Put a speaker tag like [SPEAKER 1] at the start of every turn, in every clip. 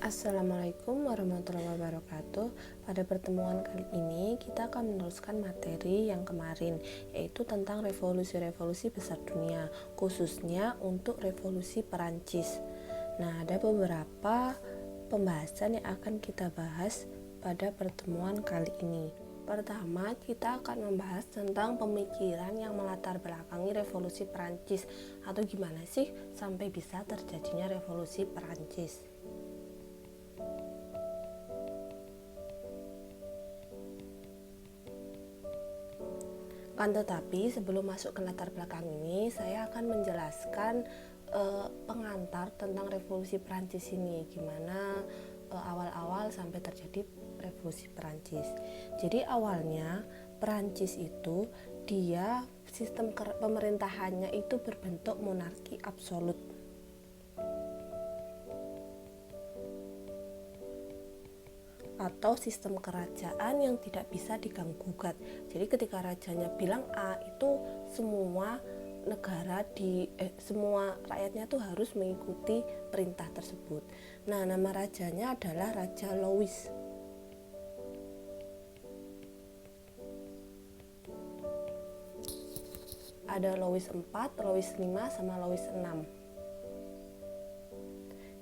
[SPEAKER 1] Assalamualaikum warahmatullahi wabarakatuh. Pada pertemuan kali ini kita akan meneruskan materi yang kemarin, yaitu tentang revolusi-revolusi besar dunia, khususnya untuk revolusi Perancis. Nah, ada beberapa pembahasan yang akan kita bahas pada pertemuan kali ini. Pertama, kita akan membahas tentang pemikiran yang melatar belakangi revolusi Perancis, atau gimana sih sampai bisa terjadinya revolusi Perancis. Tetapi sebelum masuk ke latar belakang ini, saya akan menjelaskan pengantar tentang revolusi Perancis ini, gimana awal-awal sampai terjadi revolusi Perancis. Jadi awalnya Perancis itu dia sistem pemerintahannya itu berbentuk monarki absolut. Atau sistem kerajaan yang tidak bisa diganggu-gugat. Jadi ketika rajanya bilang A, itu semua negara semua rakyatnya tuh harus mengikuti perintah tersebut. Nah, nama rajanya adalah Raja Louis. Ada Louis 4, Louis 5, sama Louis 6.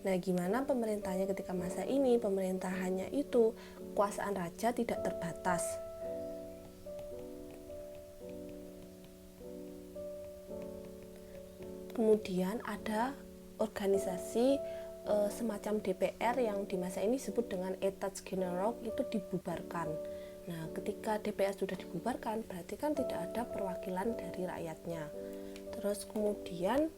[SPEAKER 1] Nah, gimana pemerintahnya ketika masa ini? Pemerintahannya itu kekuasaan raja tidak terbatas. Kemudian ada organisasi semacam DPR yang di masa ini disebut dengan États Généraux itu dibubarkan. Nah, ketika DPR sudah dibubarkan, berarti kan tidak ada perwakilan dari rakyatnya. Terus kemudian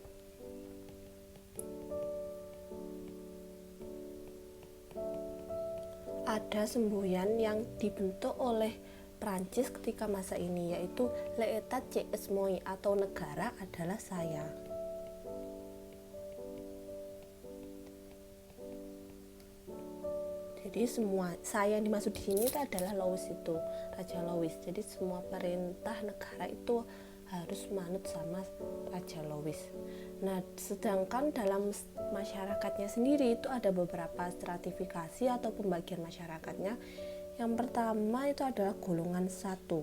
[SPEAKER 1] ada semboyan yang dibentuk oleh Prancis ketika masa ini, yaitu L'État c'est moi, atau negara adalah saya. Jadi semua saya yang dimaksud di sini itu adalah Louis, itu Raja Louis. Jadi semua perintah negara itu harus manut sama Raja Louis. Nah, sedangkan dalam masyarakatnya sendiri itu ada beberapa stratifikasi atau pembagian masyarakatnya. Yang pertama itu adalah golongan 1.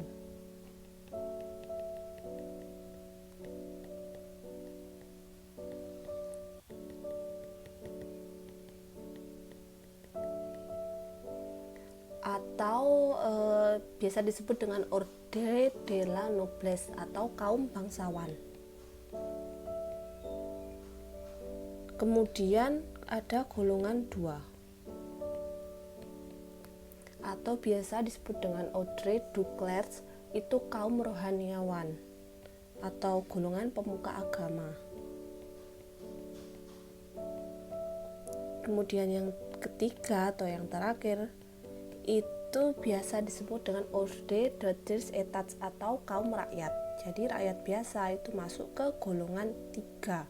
[SPEAKER 1] Atau biasa disebut dengan Ordre de la Noblesse atau kaum bangsawan. Kemudian ada golongan 2 atau biasa disebut dengan Ordre du Clerc, itu kaum rohaniawan atau golongan pemuka agama. Kemudian yang ketiga atau yang terakhir itu biasa disebut dengan Ordre des États atau kaum rakyat. Jadi rakyat biasa itu masuk ke golongan 3.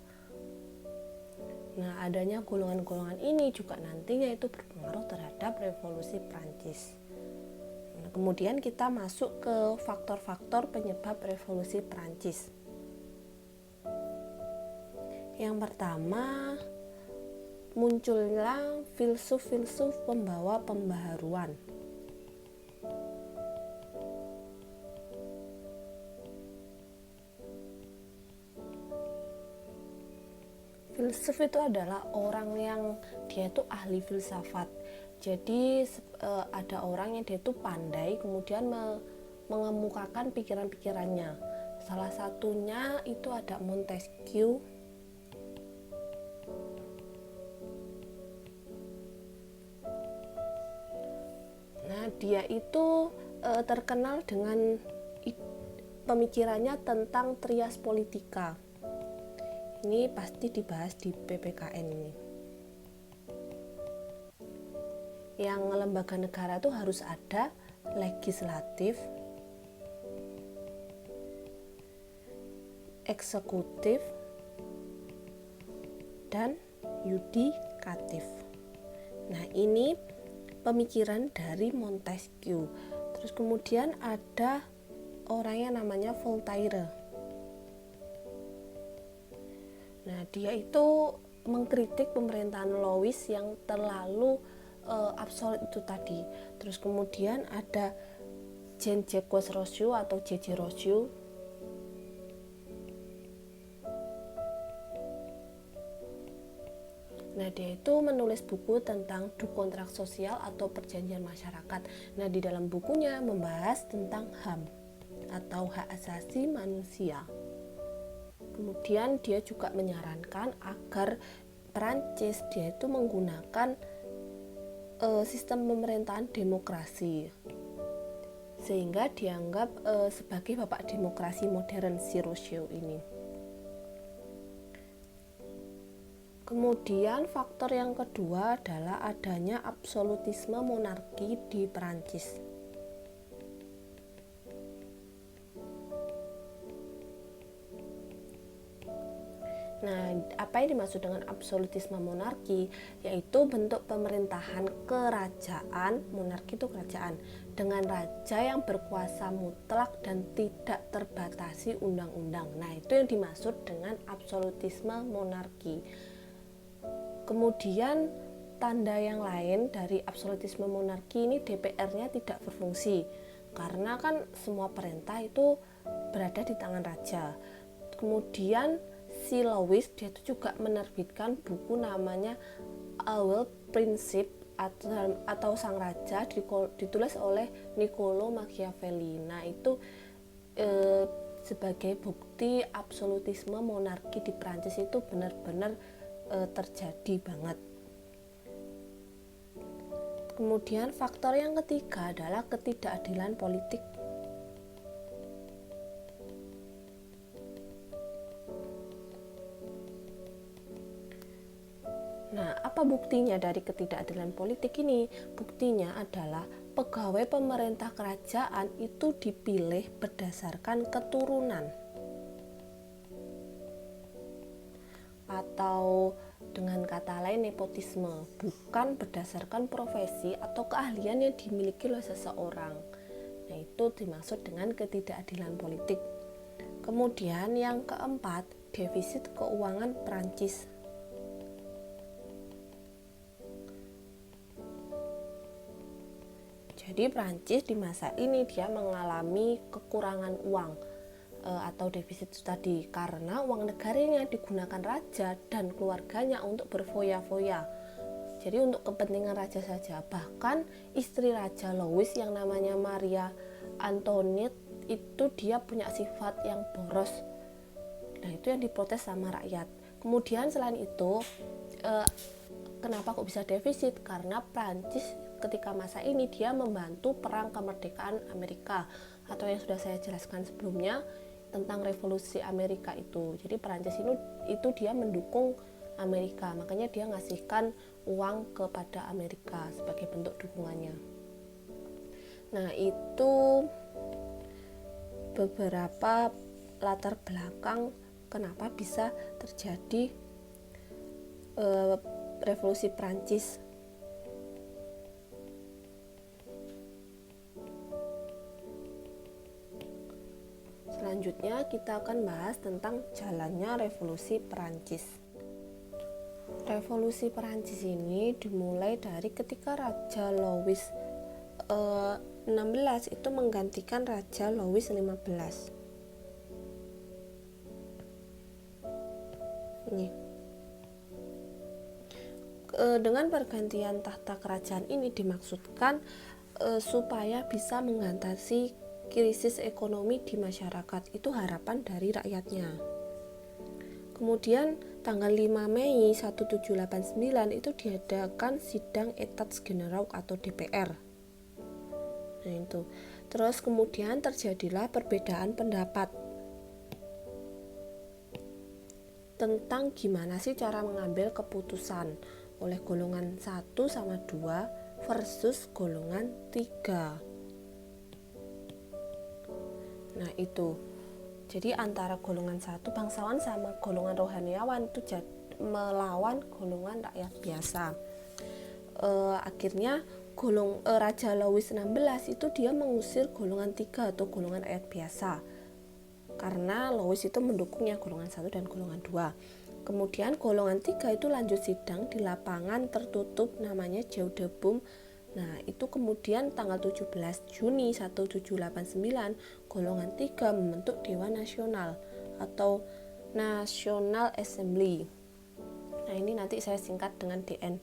[SPEAKER 1] Nah, adanya golongan-golongan ini juga nantinya itu berpengaruh terhadap revolusi Prancis. Nah, kemudian kita masuk ke faktor-faktor penyebab revolusi Prancis. Yang pertama, munculnya filsuf-filsuf pembawa pembaharuan. Filsuf itu adalah orang yang dia itu ahli filsafat. Jadi ada orang yang dia itu pandai kemudian mengemukakan pikiran-pikirannya. Salah satunya itu ada Montesquieu. Nah, dia itu terkenal dengan pemikirannya tentang trias politika. Ini pasti dibahas di PPKN ini. Yang lembaga negara itu harus ada legislatif, eksekutif, dan yudikatif. Nah, ini pemikiran dari Montesquieu. Terus kemudian ada orang yang namanya Voltaire. Nah, dia itu mengkritik pemerintahan Louis yang terlalu absolut itu tadi. Terus kemudian ada Jean-Jacques Rousseau atau J.J. Rousseau. Nah, dia itu menulis buku tentang du kontrak sosial atau perjanjian masyarakat. Nah, di dalam bukunya membahas tentang HAM atau hak asasi manusia. Kemudian dia juga menyarankan agar Perancis dia itu menggunakan sistem pemerintahan demokrasi, sehingga dianggap sebagai bapak demokrasi modern si Rousseau ini. Kemudian faktor yang kedua adalah adanya absolutisme monarki di Perancis. Nah, apa yang dimaksud dengan absolutisme monarki? Yaitu bentuk pemerintahan kerajaan, monarki itu kerajaan, dengan raja yang berkuasa mutlak dan tidak terbatasi undang-undang. Nah, itu yang dimaksud dengan absolutisme monarki. Kemudian tanda yang lain dari absolutisme monarki ini, DPR-nya tidak berfungsi karena kan semua perintah itu berada di tangan raja. Kemudian si Louis dia itu juga menerbitkan buku namanya Our Principe atau Sang Raja, ditulis oleh Niccolo Machiavelli. Nah, itu sebagai bukti absolutisme monarki di Prancis itu benar-benar terjadi banget. Kemudian faktor yang ketiga adalah ketidakadilan politik. Nah, apa buktinya dari ketidakadilan politik ini? Buktinya adalah pegawai pemerintah kerajaan itu dipilih berdasarkan keturunan, atau dengan kata lain nepotisme, bukan berdasarkan profesi atau keahlian yang dimiliki oleh seseorang. Nah, itu dimaksud dengan ketidakadilan politik. Kemudian yang keempat, defisit keuangan Prancis. Jadi Prancis di masa ini dia mengalami kekurangan uang atau defisit tadi, karena uang negaranya digunakan raja dan keluarganya untuk berfoya-foya. Jadi untuk kepentingan raja saja. Bahkan istri raja Louis yang namanya Maria Antoinette itu dia punya sifat yang boros. Nah, itu yang diprotes sama rakyat. Kemudian selain itu, kenapa kok bisa defisit? Karena Prancis ketika masa ini dia membantu perang kemerdekaan Amerika, atau yang sudah saya jelaskan sebelumnya tentang revolusi Amerika itu. Jadi Prancis itu dia mendukung Amerika, makanya dia ngasihkan uang kepada Amerika sebagai bentuk dukungannya. Nah, itu beberapa latar belakang kenapa bisa terjadi revolusi Prancis. Selanjutnya kita akan bahas tentang jalannya revolusi Perancis. Revolusi Perancis ini dimulai dari ketika Raja Louis 16 itu menggantikan Raja Louis 15. Ini. Dengan pergantian tahta kerajaan ini dimaksudkan supaya bisa mengatasi krisis ekonomi di masyarakat. Itu harapan dari rakyatnya. Kemudian tanggal 5 Mei 1789 itu diadakan sidang Etats Generaux atau DPR. Nah, itu. Terus kemudian terjadilah perbedaan pendapat tentang gimana sih cara mengambil keputusan oleh golongan 1 sama 2 versus golongan 3. Nah, itu. Jadi antara golongan 1 bangsawan sama golongan rohaniawan itu melawan golongan rakyat biasa. Akhirnya Raja Louis 16 itu dia mengusir golongan 3 atau golongan rakyat biasa. Karena Louis itu mendukungnya golongan 1 dan golongan 2. Kemudian golongan 3 itu lanjut sidang di lapangan tertutup namanya Jeu de Paume. Nah, itu kemudian tanggal 17 Juni 1789 golongan 3 membentuk Dewan Nasional atau National Assembly. Nah, ini nanti saya singkat dengan DN.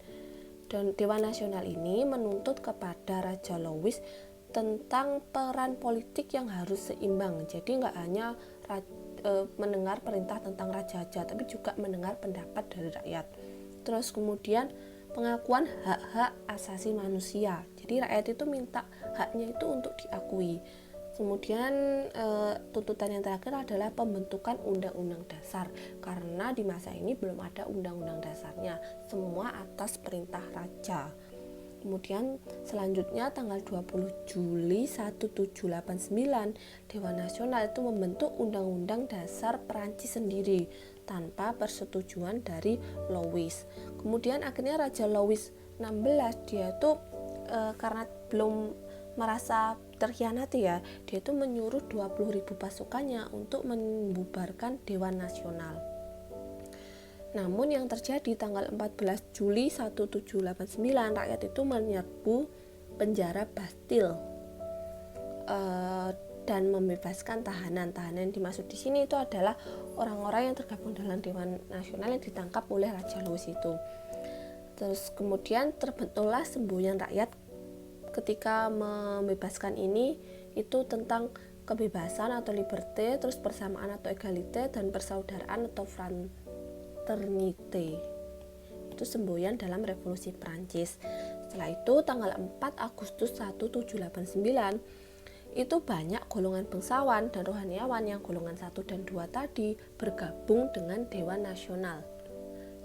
[SPEAKER 1] Dan Dewan Nasional ini menuntut kepada Raja Louis tentang peran politik yang harus seimbang. Jadi nggak hanya mendengar perintah tentang raja aja, tapi juga mendengar pendapat dari rakyat. Terus kemudian pengakuan hak-hak asasi manusia. Jadi rakyat itu minta haknya itu untuk diakui. Kemudian tuntutan yang terakhir adalah pembentukan undang-undang dasar, karena di masa ini belum ada undang-undang dasarnya, semua atas perintah raja. Kemudian selanjutnya tanggal 20 Juli 1789 Dewan Nasional itu membentuk Undang-Undang Dasar Perancis sendiri tanpa persetujuan dari Louis. Kemudian akhirnya Raja Louis 16 dia itu karena belum merasa terkhianati ya, dia itu menyuruh 20.000 pasukannya untuk membubarkan Dewan Nasional. Namun yang terjadi tanggal 14 Juli 1789 rakyat itu menyerbu penjara Bastille dan membebaskan tahanan-tahanan. Yang dimaksud di sini itu adalah orang-orang yang tergabung dalam Dewan Nasional yang ditangkap oleh Raja Louis itu. Terus kemudian terbentuklah semboyan rakyat ketika membebaskan ini itu tentang kebebasan atau liberté, terus persamaan atau égalité, dan persaudaraan atau fraternité. Itu semboyan dalam revolusi Prancis. Setelah itu tanggal 4 Agustus 1789 itu banyak golongan bangsawan dan rohaniawan yang golongan 1 dan 2 tadi bergabung dengan Dewan Nasional.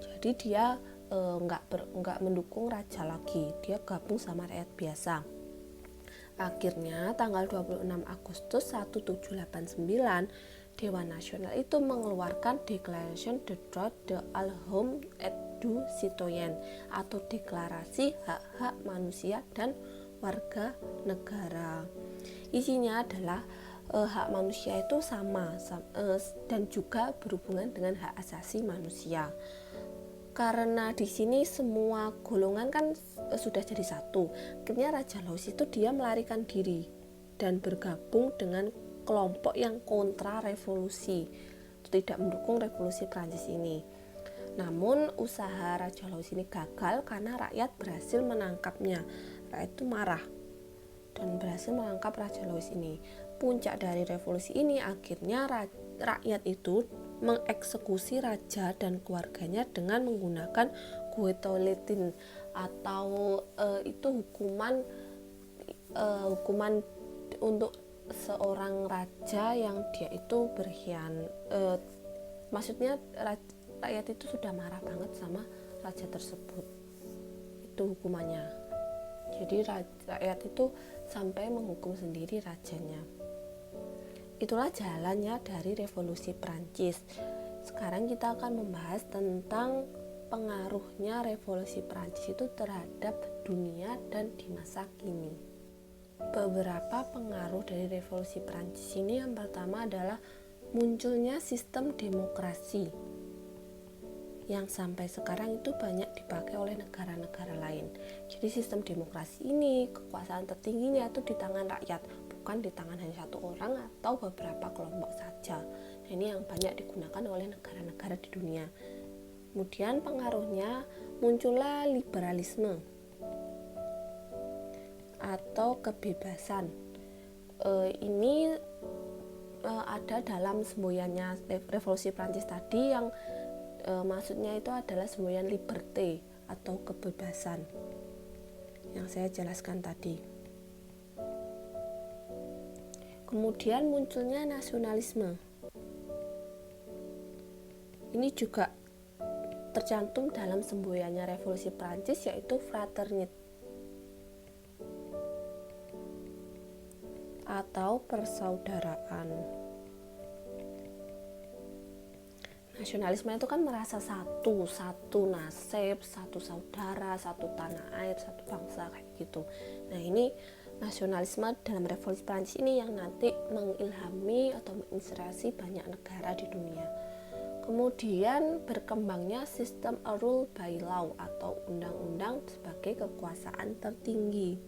[SPEAKER 1] Jadi dia nggak mendukung raja lagi, dia gabung sama rakyat biasa. Akhirnya tanggal 26 Agustus 1789 Dewan Nasional itu mengeluarkan Déclaration des droits de l'homme et du citoyen atau deklarasi hak-hak manusia dan warga negara. Isinya adalah hak manusia itu sama dan juga berhubungan dengan hak asasi manusia. Karena di sini semua golongan kan sudah jadi satu, akhirnya Raja Louis itu dia melarikan diri dan bergabung dengan kelompok yang kontra revolusi, tidak mendukung revolusi Prancis ini. Namun usaha Raja Louis ini gagal karena rakyat berhasil menangkapnya. Rakyat itu marah dan berhasil menangkap Raja Louis ini. Puncak dari revolusi ini akhirnya rakyat itu mengeksekusi raja dan keluarganya dengan menggunakan guillotine atau itu hukuman untuk seorang raja yang dia itu berkhianat. Maksudnya rakyat itu sudah marah banget sama raja tersebut. Itu hukumannya. Jadi rakyat itu sampai menghukum sendiri rajanya. Itulah jalannya dari revolusi Prancis. Sekarang kita akan membahas tentang pengaruhnya revolusi Prancis itu terhadap dunia dan di masa kini. Beberapa pengaruh dari revolusi Prancis ini, yang pertama adalah munculnya sistem demokrasi yang sampai sekarang itu banyak dipakai oleh negara-negara lain. Jadi sistem demokrasi ini kekuasaan tertingginya itu di tangan rakyat, bukan di tangan hanya satu orang atau beberapa kelompok saja. Nah, ini yang banyak digunakan oleh negara-negara di dunia. Kemudian pengaruhnya muncullah liberalisme atau kebebasan. Ini ada dalam semboyannya revolusi Prancis tadi yang maksudnya itu adalah semboyan liberté atau kebebasan yang saya jelaskan tadi. Kemudian munculnya nasionalisme. Ini juga tercantum dalam semboyannya revolusi Prancis, yaitu fraternité atau persaudaraan. Nasionalisme itu kan merasa satu nasib, satu saudara, satu tanah air, satu bangsa kayak gitu. Nah, ini nasionalisme dalam revolusi Prancis ini yang nanti mengilhami atau menginspirasi banyak negara di dunia. Kemudian berkembangnya sistem a rule by law atau undang-undang sebagai kekuasaan tertinggi.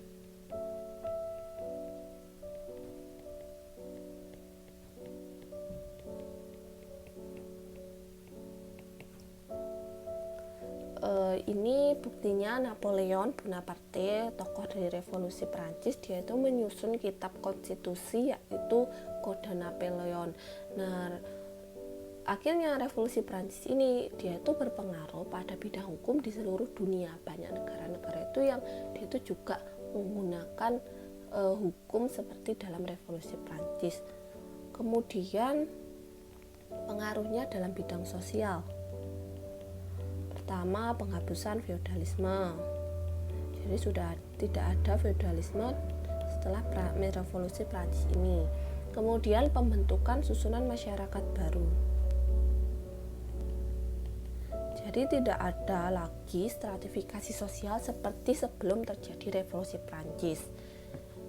[SPEAKER 1] Ini buktinya Napoleon Bonaparte, tokoh dari revolusi Prancis, dia itu menyusun kitab konstitusi yaitu Kode Napoleon. Nah, akhirnya revolusi Prancis ini dia itu berpengaruh pada bidang hukum di seluruh dunia. Banyak negara-negara itu yang dia itu juga menggunakan hukum seperti dalam revolusi Prancis. Kemudian pengaruhnya dalam bidang sosial. Pertama, penghapusan feodalisme. Jadi sudah tidak ada feodalisme setelah revolusi Prancis ini. Kemudian pembentukan susunan masyarakat baru. Jadi tidak ada lagi stratifikasi sosial seperti sebelum terjadi revolusi Prancis.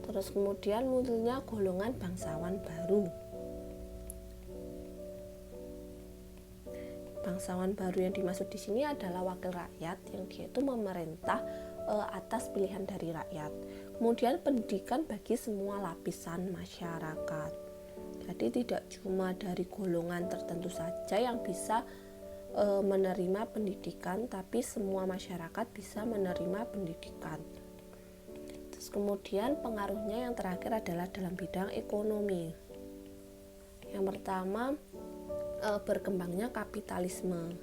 [SPEAKER 1] Terus kemudian munculnya golongan bangsawan baru. Bangsawan baru yang dimaksud di sini adalah wakil rakyat yang dia itu memerintah atas pilihan dari rakyat. Kemudian pendidikan bagi semua lapisan masyarakat. Jadi tidak cuma dari golongan tertentu saja yang bisa menerima pendidikan, tapi semua masyarakat bisa menerima pendidikan. Terus kemudian pengaruhnya yang terakhir adalah dalam bidang ekonomi. Yang pertama, berkembangnya kapitalisme.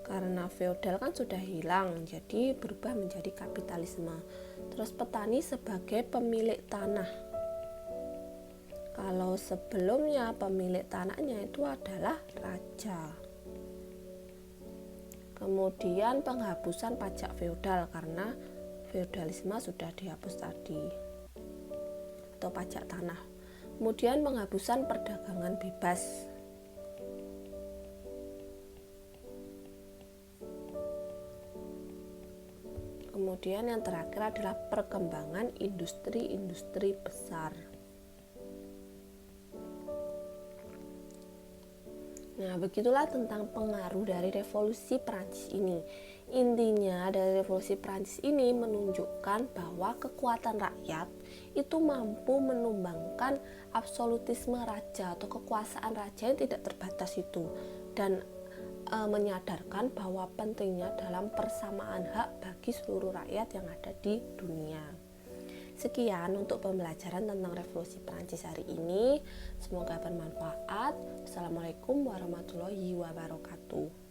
[SPEAKER 1] Karena feodal kan sudah hilang, jadi berubah menjadi kapitalisme. Terus petani sebagai pemilik tanah. Kalau sebelumnya pemilik tanahnya itu adalah raja. Kemudian penghapusan pajak feodal karena feodalisme sudah dihapus tadi, atau pajak tanah. Kemudian penghapusan perdagangan bebas. Kemudian yang terakhir adalah perkembangan industri-industri besar. Nah, begitulah tentang pengaruh dari revolusi Prancis ini. Intinya dari revolusi Prancis ini menunjukkan bahwa kekuatan rakyat itu mampu menumbangkan absolutisme raja atau kekuasaan raja yang tidak terbatas itu, dan menyadarkan bahwa pentingnya dalam persamaan hak bagi seluruh rakyat yang ada di dunia. Sekian untuk pembelajaran tentang revolusi Prancis hari ini. Semoga bermanfaat. Assalamualaikum warahmatullahi wabarakatuh.